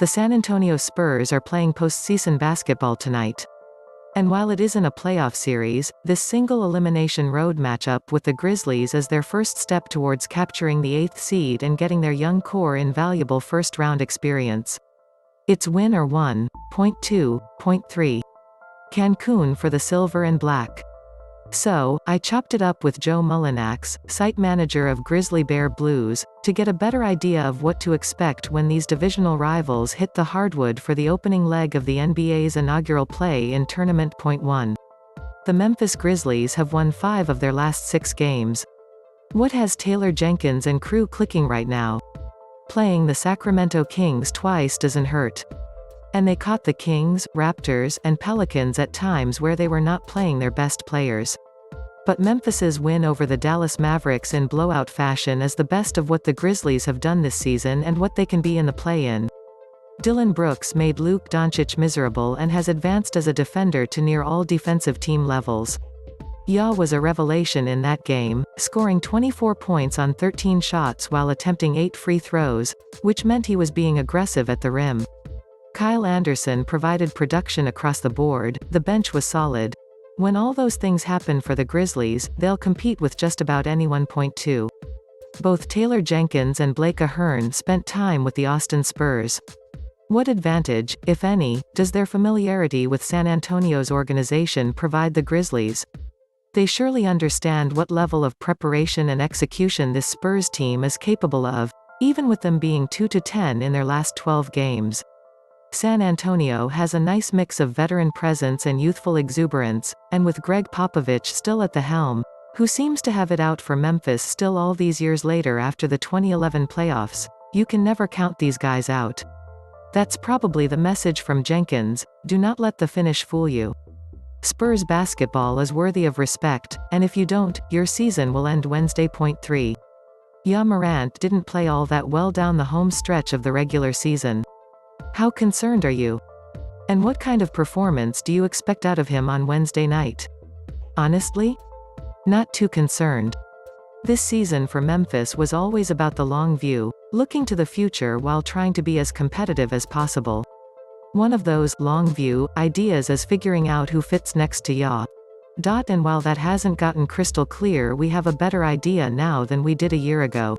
The San Antonio Spurs are playing postseason basketball tonight. And while it isn't a playoff series, this single-elimination road matchup with the Grizzlies is their first step towards capturing the 8th seed and getting their young core invaluable first-round experience. It's win or one. Point 2, point 3. Cancun for the silver and black. So, I chopped it up with Joe Mullinax, site manager of Grizzly Bear Blues, to get a better idea of what to expect when these divisional rivals hit the hardwood for the opening leg of the NBA's inaugural play-in tournament. Point 1. The Memphis Grizzlies have won 5 of their last 6 games. What has Taylor Jenkins and crew clicking right now? Playing the Sacramento Kings twice doesn't hurt. And they caught the Kings, Raptors, and Pelicans at times where they were not playing their best players. But Memphis's win over the Dallas Mavericks in blowout fashion is the best of what the Grizzlies have done this season and what they can be in the play-in. Dillon Brooks made Luke Doncic miserable and has advanced as a defender to near all defensive team levels. Ya was a revelation in that game, scoring 24 points on 13 shots while attempting 8 free throws, which meant he was being aggressive at the rim. Kyle Anderson provided production across the board, the bench was solid. When all those things happen for the Grizzlies, they'll compete with just about anyone. Point 2. Both Taylor Jenkins and Ahearn spent time with the Austin Spurs. What advantage, if any, does their familiarity with San Antonio's organization provide the Grizzlies? They surely understand what level of preparation and execution this Spurs team is capable of, even with them being 2-10 in their last 12 games. San Antonio has a nice mix of veteran presence and youthful exuberance, and with Gregg Popovich still at the helm, who seems to have it out for Memphis still all these years later after the 2011 playoffs, you can never count these guys out. That's probably the message from Jenkins: do not let the finish fool you. Spurs basketball is worthy of respect, and if you don't, your season will end Wednesday. Point 3. Morant didn't play all that well down the home stretch of the regular season. How concerned are you? And what kind of performance do you expect out of him on Wednesday night? Honestly? Not too concerned. This season for Memphis was always about the long view, looking to the future while trying to be as competitive as possible. One of those long view ideas is figuring out who fits next to Ya. And while that hasn't gotten crystal clear, we have a better idea now than we did a year ago.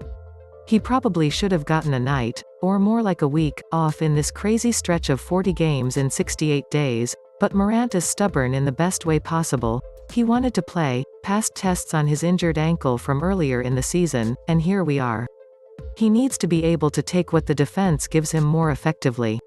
He probably should have gotten a night, or more like a week, off in this crazy stretch of 40 games in 68 days, but Morant is stubborn in the best way possible. He wanted to play, passed tests on his injured ankle from earlier in the season, and here we are. He needs to be able to take what the defense gives him more effectively.